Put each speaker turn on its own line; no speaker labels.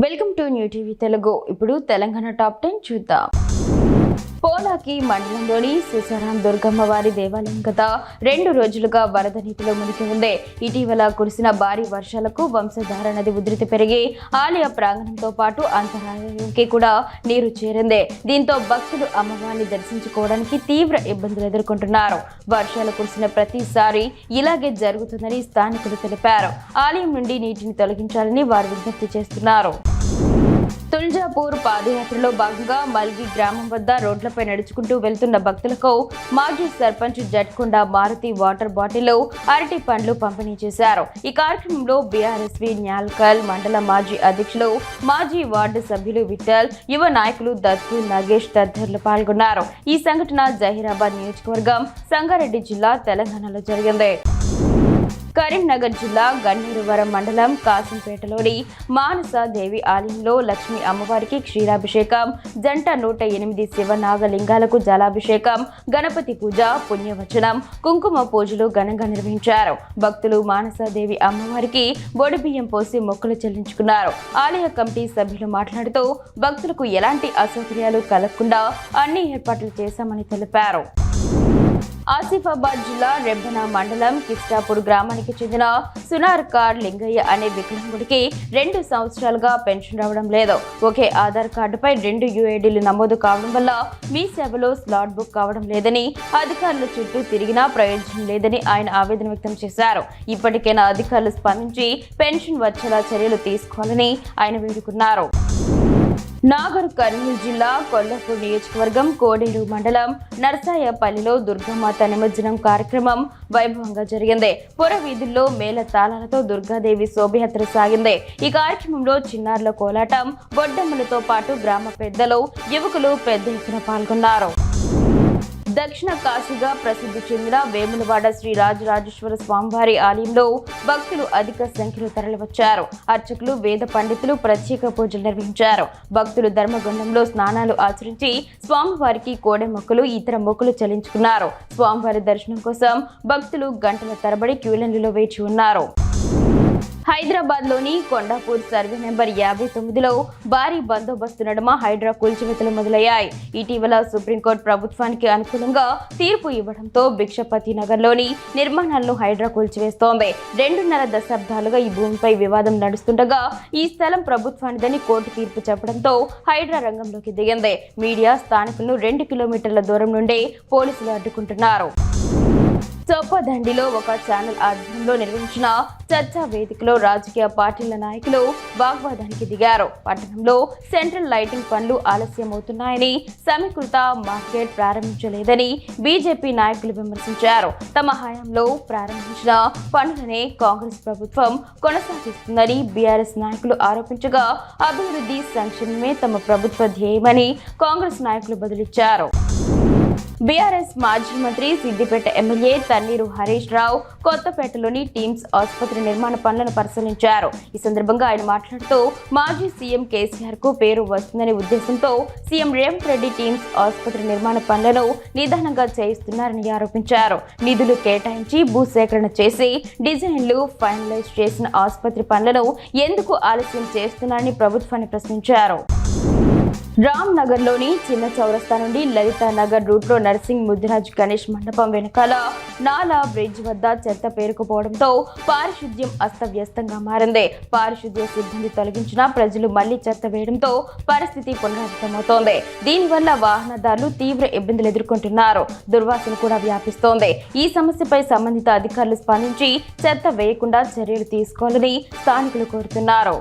Welcome to new TV Telugu. ఇప్పుడు Telangana top 10 చూద్దాం. పోలాకి మండలంలోని సుసరాం దుర్గమ్మ వారి దేవాలయం గత 2 రోజులుగా వరద నీటిలో మునిగి ఉంది. ఇటీవల కురిసిన భారీ వర్షాలకు వంశధార నది ఉధృతి పెరిగి ఆలయ ప్రాంగణంతో పాటు అంతరాలయంకి కూడా నీరు చేరింది. దీంతో భక్తులు అమ్మవారిని దర్శించుకోవడానికి తీవ్ర ఇబ్బందులు ఎదుర్కొంటున్నారు. వర్షాలు కురిసిన ప్రతిసారి ఇలాగే జరుగుతుందని స్థానికులు తెలిపారు. ఆలయం నుండి నీటిని తొలగించాలని వారు విజ్ఞప్తి చేస్తున్నారు. తుల్జాపూర్ పాదయాత్రలో భాగంగా మల్గి గ్రామం వద్ద రోడ్లపై నడుచుకుంటూ వెళ్తున్న భక్తులకు మాజీ సర్పంచ్ జట్కొండ మారుతి వాటర్ బాటిల్, అరటి పండ్లు పంపిణీ చేశారు. ఈ కార్యక్రమంలో బీఆర్ఎస్వి న్యాల్కల్ మండల మాజీ అధ్యక్షులు, మాజీ వార్డు సభ్యులు విఠల్, యువ నాయకులు దత్తు, నగేష్ తదితరులు పాల్గొన్నారు. ఈ సంఘటన జహీరాబాద్ నియోజకవర్గం, సంగారెడ్డి జిల్లా, తెలంగాణలో జరిగింది. కరీంనగర్ జిల్లా గన్నేరువరం మండలం కాసింపేటలోని మానస దేవి ఆలయంలో లక్ష్మీ అమ్మవారికి క్షీరాభిషేకం, జంట 108 శివనాగలింగాలకు జలాభిషేకం, గణపతి పూజ, పుణ్యవచనం, కుంకుమ పూజలు ఘనంగా నిర్వహించారు. భక్తులు మానసాదేవి అమ్మవారికి బొడిబియ్యం పోసి మొక్కులు చెల్లించుకున్నారు. ఆలయ కమిటీ సభ్యులు మాట్లాడుతూ భక్తులకు ఎలాంటి అసౌకర్యాలు కలగకుండా అన్ని ఏర్పాట్లు చేశామని తెలిపారు. ఆసిఫాబాద్ జిల్లా రెబ్బన మండలం కిస్టాపూర్ గ్రామానికి చెందిన సునార్కార్ లింగయ్య అనే వికలాంగుడికి 2 సంవత్సరాలుగా పెన్షన్ రావడం లేదు. ఒకే ఆధార్ కార్డుపై 2 యూఐడీలు నమోదు కావడం వల్ల మీ సేవలో స్లాట్ బుక్ కావడం లేదని, అధికారుల చుట్టూ తిరిగినా ప్రయోజనం లేదని ఆయన ఆవేదన వ్యక్తం చేశారు. ఇప్పటికైనా అధికారులు స్పందించి పెన్షన్ వచ్చేలా చర్యలు తీసుకోవాలని ఆయన వేడుకున్నారు. నాగర్ కర్నూలు జిల్లా కొల్లాపూర్ నియోజకవర్గం కోడేరు మండలం నర్సాయపల్లిలో దుర్గామాత నిమజ్జనం కార్యక్రమం వైభవంగా జరిగింది. పుర వీధుల్లో మేళ తాళాలతో దుర్గాదేవి శోభయాత్ర సాగింది. ఈ కార్యక్రమంలో చిన్నారుల కోలాటం, బొడ్డమ్మలతో పాటు గ్రామ పెద్దలు, యువకులు పెద్ద ఎత్తున పాల్గొన్నారు. దక్షిణ కాశీగా ప్రసిద్ధి చెందిన వేములవాడ శ్రీ రాజరాజేశ్వర స్వామివారి ఆలయంలో భక్తులు అధిక సంఖ్యలో తరలివచ్చారు. అర్చకులు, వేద పండితులు ప్రత్యేక పూజలు నిర్వహించారు. భక్తులు ధర్మగుండంలో స్నానాలు ఆచరించి స్వామివారికి కోడె మొక్కులు, ఇతర మొక్కులు చెల్లించుకున్నారు. స్వామివారి దర్శనం కోసం భక్తులు గంటల తరబడి క్యూలైన్లలో వేచి ఉన్నారు. హైదరాబాద్ లోని కొండాపూర్ సర్వే నెంబర్ 59లో భారీ బందోబస్తు నడుమ హైడ్రా కూల్చివేతలు మొదలయ్యాయి. ఇటీవల సుప్రీంకోర్టు ప్రభుత్వానికి అనుకూలంగా తీర్పు ఇవ్వడంతో భిక్షపతి నగర్లోని నిర్మాణాలను హైడ్రా కూల్చివేస్తోంది. 2.5 దశాబ్దాలుగా ఈ భూమిపై వివాదం నడుస్తుండగా ఈ స్థలం ప్రభుత్వానిదని కోర్టు తీర్పు చెప్పడంతో హైడ్రా రంగంలోకి దిగింది. మీడియా, స్థానికులను 2 కిలోమీటర్ల దూరం నుండే పోలీసులు అడ్డుకుంటున్నారు. చొప్పదండిలో ఒక ఛానల్ ఆధ్వర్యంలో నిర్వహించిన చర్చా వేదికలో రాజకీయ పార్టీల నాయకులు వాగ్వాదానికి దిగారు. పట్టణంలో సెంట్రల్ లైటింగ్ పనులు ఆలస్యమవుతున్నాయని, సమీకృత మార్కెట్ ప్రారంభించలేదని బీజేపీ నాయకులు విమర్శించారు. తమ హయాంలో ప్రారంభించిన పనులనే కాంగ్రెస్ ప్రభుత్వం కొనసాగిస్తుందని బీఆర్ఎస్ నాయకులు ఆరోపించగా, అభివృద్ధి, సంక్షేమమే తమ ప్రభుత్వ ధ్యేయమని కాంగ్రెస్ నాయకులు బదులిచ్చారు. బీఆర్ఎస్ మాజీ మంత్రి, సిద్దిపేట ఎమ్మెల్యే తన్నీరు హరీష్ రావు కొత్తపేటలోని టీమ్స్ ఆసుపత్రి నిర్మాణ పనులను పరిశీలించారు. ఈ సందర్భంగా ఆయన మాట్లాడుతూ మాజీ సీఎం కేసీఆర్ కు పేరు వస్తుందనే ఉద్దేశంతో సీఎం రేవంత్ రెడ్డి టీమ్స్ ఆసుపత్రి నిర్మాణ పనులను నిదానంగా చేయిస్తున్నారని ఆరోపించారు. నిధులు కేటాయించి భూసేకరణ చేసి డిజైన్లు ఫైనలైజ్ చేసిన ఆసుపత్రి పనులను ఎందుకు ఆలస్యం చేస్తున్నారని ప్రభుత్వాన్ని ప్రశ్నించారు. రామ్ నగర్ లోని చిన్న చౌరస్తా నుండి లలితా నగర్ రూట్ లో నర్సింగ్ ముద్దురాజ్ గణేష్ మండపం వెనుకాల నాలా బ్రిడ్జ్ వద్ద చెత్త పేరుకుపోవడంతో పారిశుద్ధ్యం అస్తవ్యస్తంగా మారింది. పారిశుద్ధ్య సిబ్బంది తొలగించిన ప్రజలు మళ్లీ చెత్త వేయడంతో పరిస్థితి పునరావృతమవుతోంది. దీనివల్ల వాహనదారులు తీవ్ర ఇబ్బందులు ఎదుర్కొంటున్నారు. దుర్వాసన కూడా వ్యాపిస్తోంది. ఈ సమస్యపై సంబంధిత అధికారులు స్పందించి చెత్త వేయకుండా చర్యలు తీసుకోవాలని స్థానికులు కోరుతున్నారు.